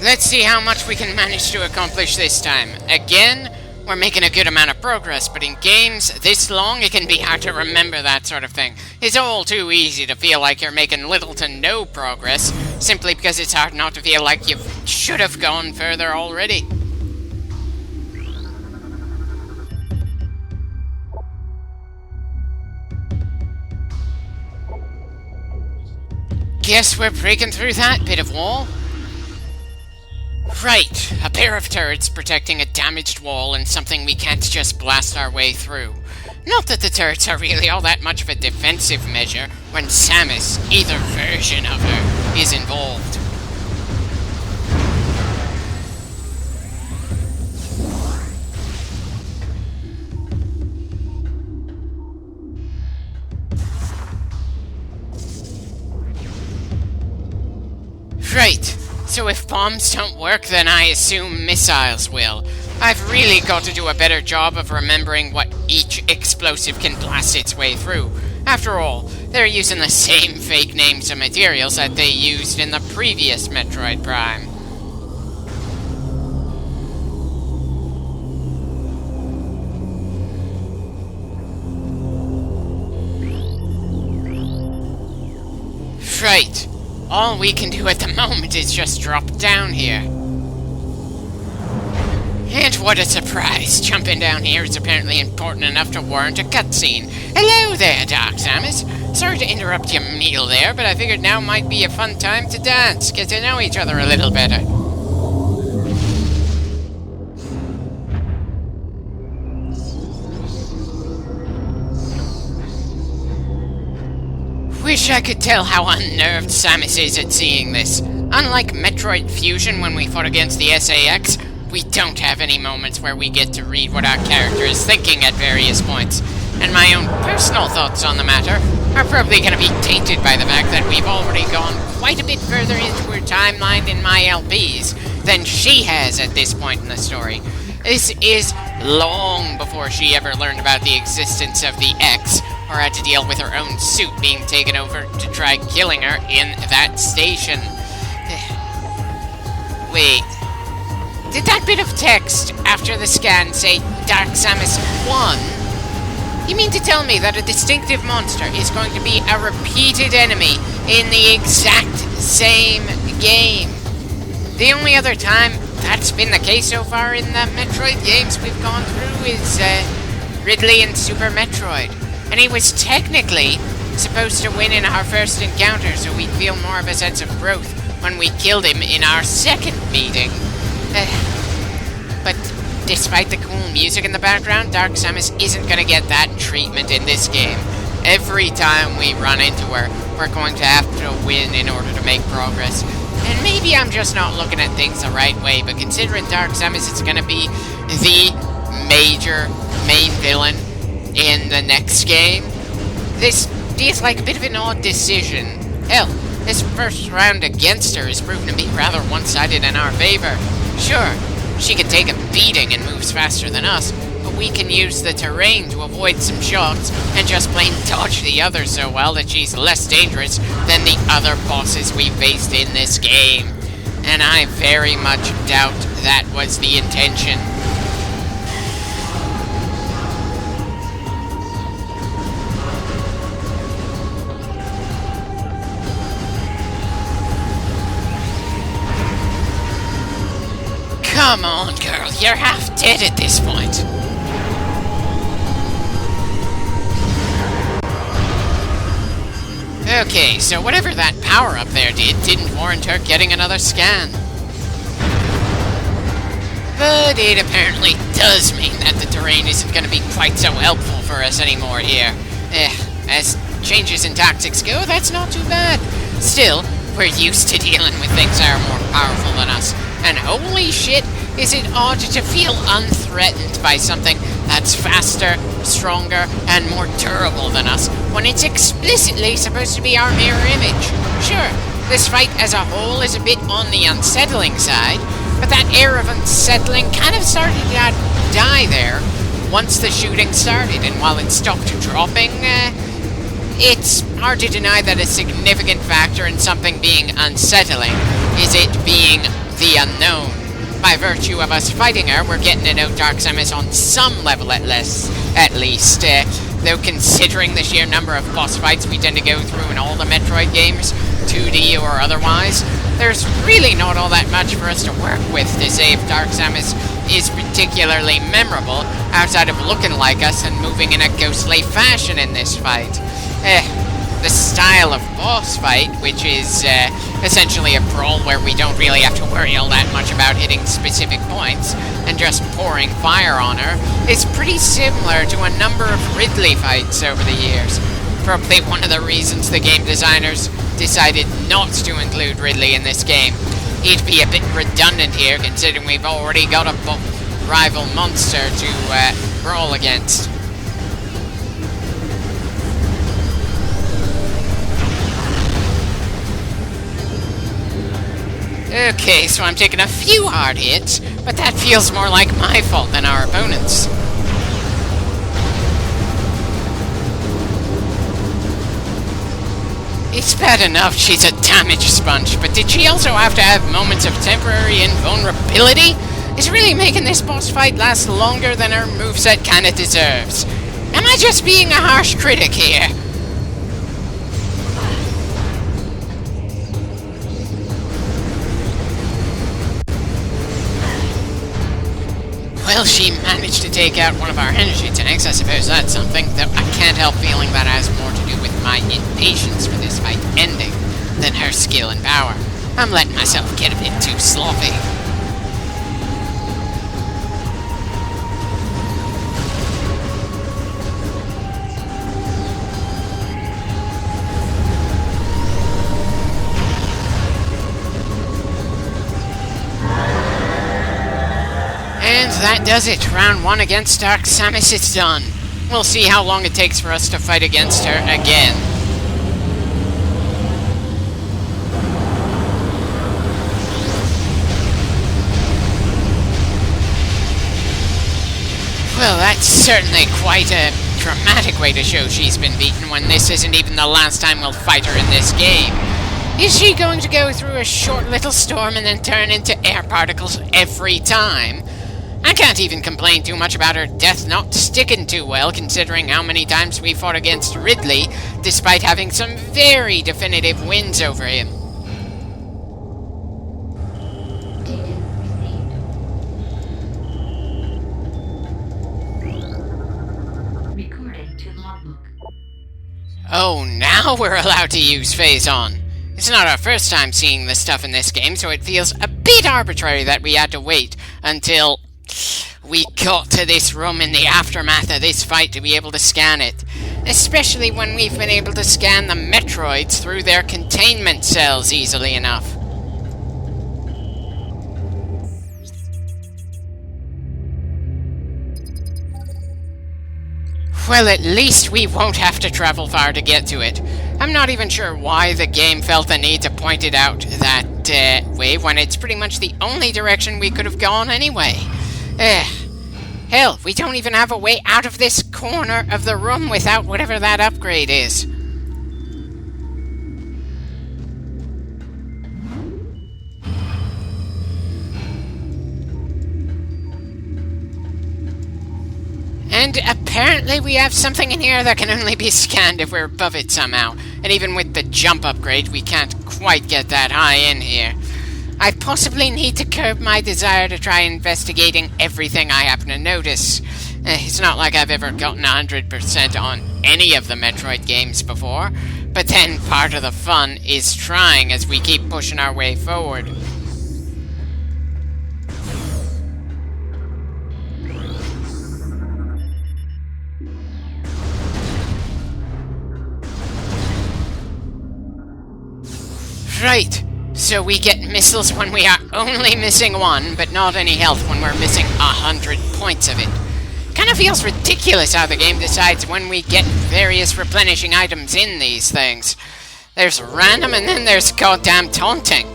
Let's see how much we can manage to accomplish this time. Again, we're making a good amount of progress, but in games this long, it can be hard to remember that sort of thing. It's all too easy to feel like you're making little to no progress, simply because it's hard not to feel like you should have gone further already. Guess we're breaking through that bit of wall. Right, a pair of turrets protecting a damaged wall and something we can't just blast our way through. Not that the turrets are really all that much of a defensive measure when Samus, either version of her, is involved. Right, so if bombs don't work, then I assume missiles will. I've really got to do a better job of remembering what each explosive can blast its way through. After all, they're using the same fake names and materials that they used in the previous Metroid Prime. Right. All we can do at the moment is just drop down here. And what a surprise! Jumping down here is apparently important enough to warrant a cutscene. Hello there, Dark Samus. Sorry to interrupt your meal there, but I figured now might be a fun time to dance, get to know each other a little better. Wish I could tell how unnerved Samus is at seeing this. Unlike Metroid Fusion when we fought against the SAX, we don't have any moments where we get to read what our character is thinking at various points. And my own personal thoughts on the matter are probably going to be tainted by the fact that we've already gone quite a bit further into her timeline in my LPs than she has at this point in the story. This is long before she ever learned about the existence of the X, or had to deal with her own suit being taken over to try killing her in that station. Wait. Did that bit of text after the scan say Dark Samus 1? You mean to tell me that a distinctive monster is going to be a repeated enemy in the exact same game? The only other time that's been the case so far in the Metroid games we've gone through is Ridley in Super Metroid. And he was technically supposed to win in our first encounter, so we'd feel more of a sense of growth when we killed him in our second meeting. But despite the cool music in the background, Dark Samus isn't going to get that treatment in this game. Every time we run into her, we're going to have to win in order to make progress. And maybe I'm just not looking at things the right way, but considering Dark Samus is going to be the major main villain in the next game, this feels like a bit of an odd decision. Hell, this first round against her is proven to be rather one-sided in our favor. Sure, she can take a beating and moves faster than us, but we can use the terrain to avoid some shots and just plain dodge the others so well that she's less dangerous than the other bosses we faced in this game. And I very much doubt that was the intention. Come on, girl, you're half dead at this point. Okay, so whatever that power-up there didn't warrant her getting another scan. But it apparently does mean that the terrain isn't going to be quite so helpful for us anymore here. As changes in tactics go, that's not too bad. Still, we're used to dealing with things that are more powerful than us. And holy shit, is it odd to feel unthreatened by something that's faster, stronger, and more durable than us, when it's explicitly supposed to be our mirror image. Sure, this fight as a whole is a bit on the unsettling side, but that air of unsettling kind of started to die there once the shooting started, and while it stopped dropping, it's hard to deny that a significant factor in something being unsettling is is it being the unknown. By virtue of us fighting her, we're getting to know Dark Samus on some level at least. Though considering the sheer number of boss fights we tend to go through in all the Metroid games, 2D or otherwise, there's really not all that much for us to work with to say if Dark Samus is particularly memorable, outside of looking like us and moving in a ghostly fashion in this fight. The style of boss fight, which is essentially a brawl where we don't really have to worry all that much about hitting specific points and just pouring fire on her, is pretty similar to a number of Ridley fights over the years. Probably one of the reasons the game designers decided not to include Ridley in this game. He'd be a bit redundant here, considering we've already got a rival monster to brawl against. Okay, so I'm taking a few hard hits, but that feels more like my fault than our opponent's. It's bad enough she's a damage sponge, but did she also have to have moments of temporary invulnerability? It's really making this boss fight last longer than her moveset kinda deserves. Am I just being a harsh critic here? Well, she managed to take out one of our energy tanks. I suppose that's something, though I can't help feeling that has more to do with my impatience for this fight ending than her skill and power. I'm letting myself get a bit too sloppy. That does it. Round 1 against Dark Samus is done. We'll see how long it takes for us to fight against her again. Well, that's certainly quite a dramatic way to show she's been beaten when this isn't even the last time we'll fight her in this game. Is she going to go through a short little storm and then turn into air particles every time? I can't even complain too much about her death not sticking too well, considering how many times we fought against Ridley, despite having some very definitive wins over him. Recording to logbook. Oh, now we're allowed to use Phase-On. It's not our first time seeing this stuff in this game, so it feels a bit arbitrary that we had to wait until we got to this room in the aftermath of this fight to be able to scan it. Especially when we've been able to scan the Metroids through their containment cells easily enough. Well, at least we won't have to travel far to get to it. I'm not even sure why the game felt the need to point it out that way when it's pretty much the only direction we could have gone anyway. Hell, we don't even have a way out of this corner of the room without whatever that upgrade is. And apparently we have something in here that can only be scanned if we're above it somehow. And even with the jump upgrade, we can't quite get that high in here. I possibly need to curb my desire to try investigating everything I happen to notice. It's not like I've ever gotten 100% on any of the Metroid games before, but then part of the fun is trying as we keep pushing our way forward. Right. So we get missiles when we are only missing one, but not any health when we're missing 100 points of it. Kinda feels ridiculous how the game decides when we get various replenishing items in these things. There's random and then there's goddamn taunting.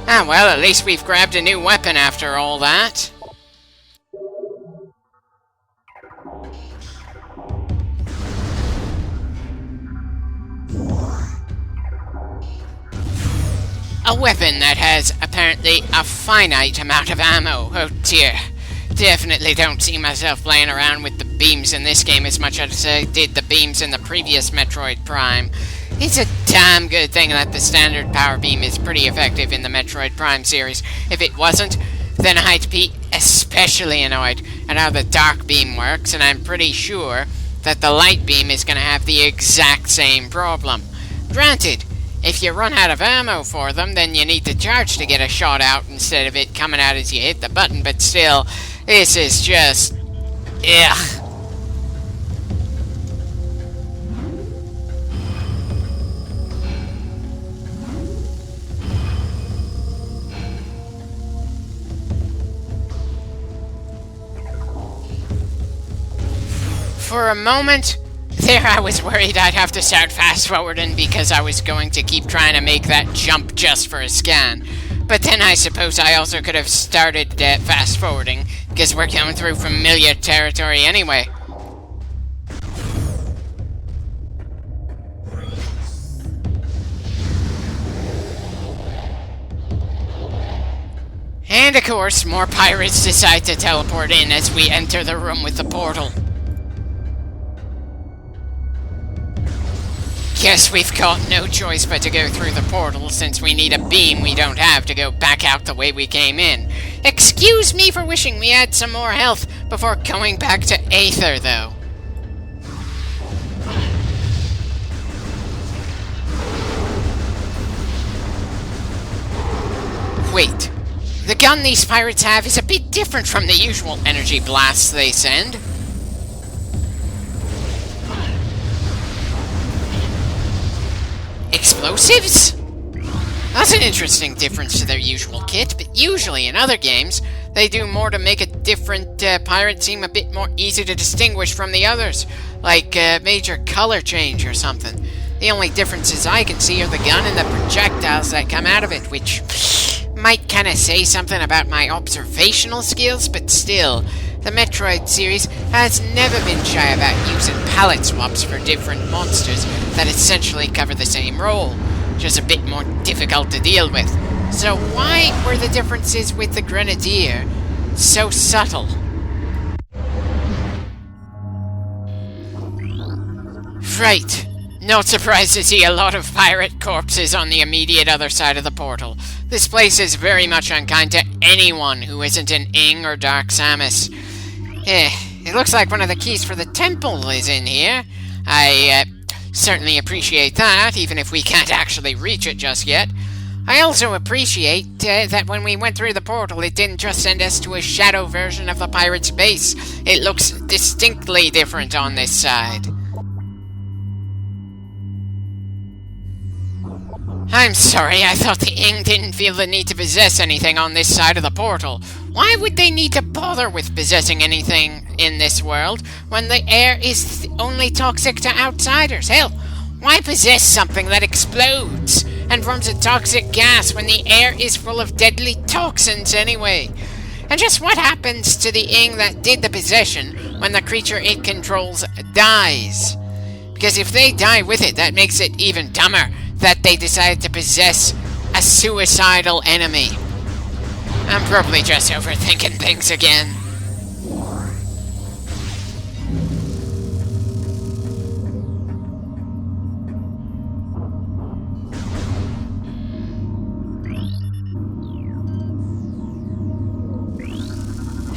Ah well, at least we've grabbed a new weapon after all that. a weapon that has apparently a finite amount of ammo. Oh dear. Definitely don't see myself playing around with the beams in this game as much as I did the beams in the previous Metroid Prime. It's a damn good thing that the standard power beam is pretty effective in the Metroid Prime series. If it wasn't, then I'd be especially annoyed at how the dark beam works, and I'm pretty sure that the light beam is going to have the exact same problem. Granted, if you run out of ammo for them, then you need to charge to get a shot out instead of it coming out as you hit the button, but still, this is just... ugh. For a moment, there I was worried I'd have to start fast-forwarding because I was going to keep trying to make that jump just for a scan. But then I suppose I also could have started fast-forwarding, because we're going through familiar territory anyway. And of course, more pirates decide to teleport in as we enter the room with the portal. Guess we've got no choice but to go through the portal, since we need a beam we don't have to go back out the way we came in. Excuse me for wishing we had some more health before going back to Aether, though. Wait, the gun these pirates have is a bit different from the usual energy blasts they send. Explosives? That's an interesting difference to their usual kit, but usually in other games, they do more to make a different pirate seem a bit more easy to distinguish from the others, like a major color change or something. The only differences I can see are the gun and the projectiles that come out of it, which might kind of say something about my observational skills, but still, the Metroid series has never been shy about using palette swaps for different monsters that essentially cover the same role, just a bit more difficult to deal with. So why were the differences with the Grenadier so subtle? Right. Not surprised to see a lot of pirate corpses on the immediate other side of the portal. This place is very much unkind to anyone who isn't an Ing or Dark Samus. It looks like one of the keys for the temple is in here. I certainly appreciate that, even if we can't actually reach it just yet. I also appreciate that when we went through the portal, it didn't just send us to a shadow version of the pirate's base. It looks distinctly different on this side. I'm sorry, I thought the Ing didn't feel the need to possess anything on this side of the portal. Why would they need to bother with possessing anything in this world when the air is only toxic to outsiders? Hell, why possess something that explodes and forms a toxic gas when the air is full of deadly toxins anyway? And just what happens to the Ing that did the possession when the creature it controls dies? Because if they die with it, that makes it even dumber that they decided to possess a suicidal enemy. I'm probably just overthinking things again.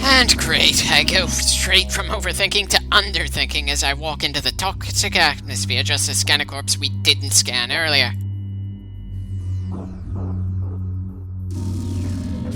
And great, I go straight from overthinking to underthinking as I walk into the toxic atmosphere just to scan a corpse we didn't scan earlier.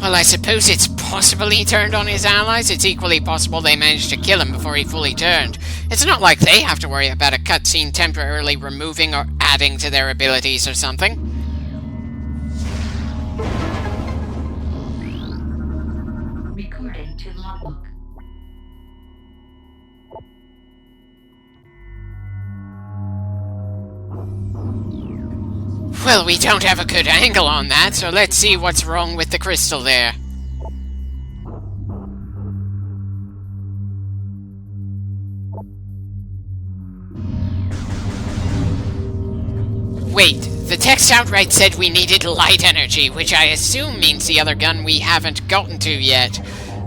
Well, I suppose it's possible he turned on his allies. It's equally possible they managed to kill him before he fully turned. It's not like they have to worry about a cutscene temporarily removing or adding to their abilities or something. Recording to logbook. Well, we don't have a good angle on that, so let's see what's wrong with the crystal there. Wait, The text outright said we needed light energy, which I assume means the other gun we haven't gotten to yet.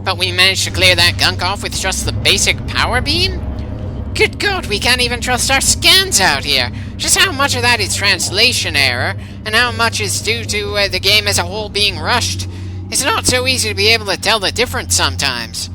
But we managed to clear that gunk off with just the basic power beam? Good God, we can't even trust our scans out here. Just how much of that is translation error, and how much is due to the game as a whole being rushed? It's not so easy to be able to tell the difference sometimes.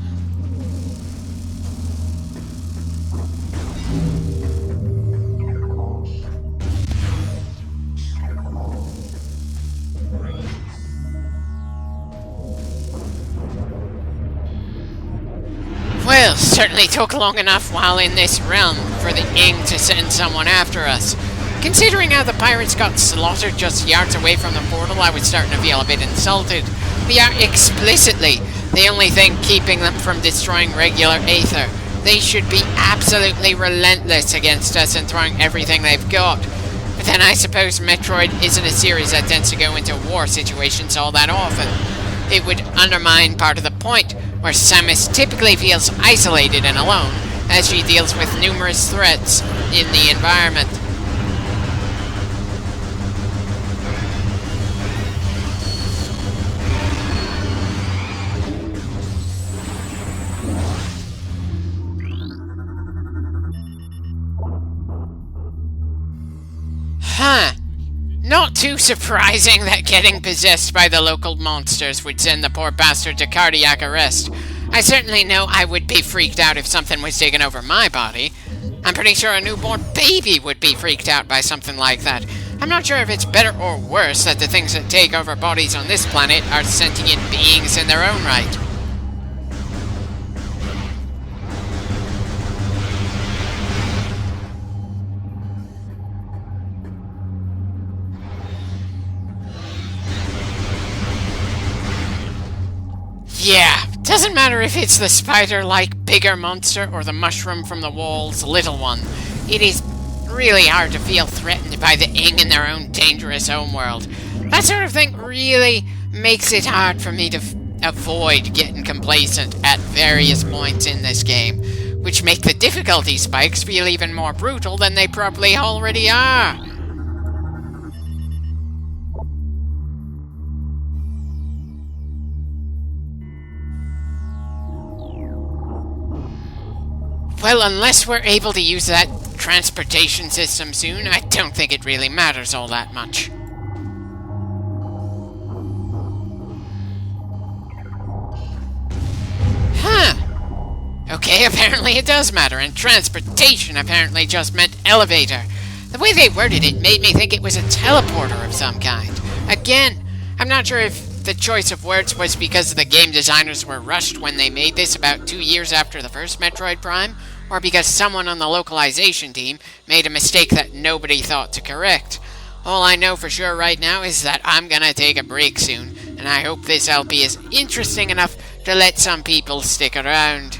Well, certainly took long enough while in this realm for the Ing to send someone after us. Considering how the pirates got slaughtered just yards away from the portal, I was starting to feel a bit insulted. We are explicitly the only thing keeping them from destroying regular Aether. They should be absolutely relentless against us and throwing everything they've got. But then I suppose Metroid isn't a series that tends to go into war situations all that often. It would undermine part of the point, where Samus typically feels isolated and alone as she deals with numerous threats in the environment. Huh. Not too surprising that getting possessed by the local monsters would send the poor bastard to cardiac arrest. I certainly know I would be freaked out if something was taking over my body. I'm pretty sure a newborn baby would be freaked out by something like that. I'm not sure if it's better or worse that the things that take over bodies on this planet are sentient beings in their own right. Yeah, doesn't matter if it's the spider-like bigger monster or the mushroom from the walls little one. It is really hard to feel threatened by the Ing in their own dangerous homeworld. That sort of thing really makes it hard for me to avoid getting complacent at various points in this game, which make the difficulty spikes feel even more brutal than they probably already are. Well, unless we're able to use that transportation system soon, I don't think it really matters all that much. Huh. Okay, apparently it does matter, and transportation apparently just meant elevator. The way they worded it made me think it was a teleporter of some kind. Again, I'm not sure if the choice of words was because the game designers were rushed when they made this about 2 years after the first Metroid Prime, or because someone on the localization team made a mistake that nobody thought to correct. All I know for sure right now is that I'm gonna take a break soon, and I hope this LP is interesting enough to let some people stick around.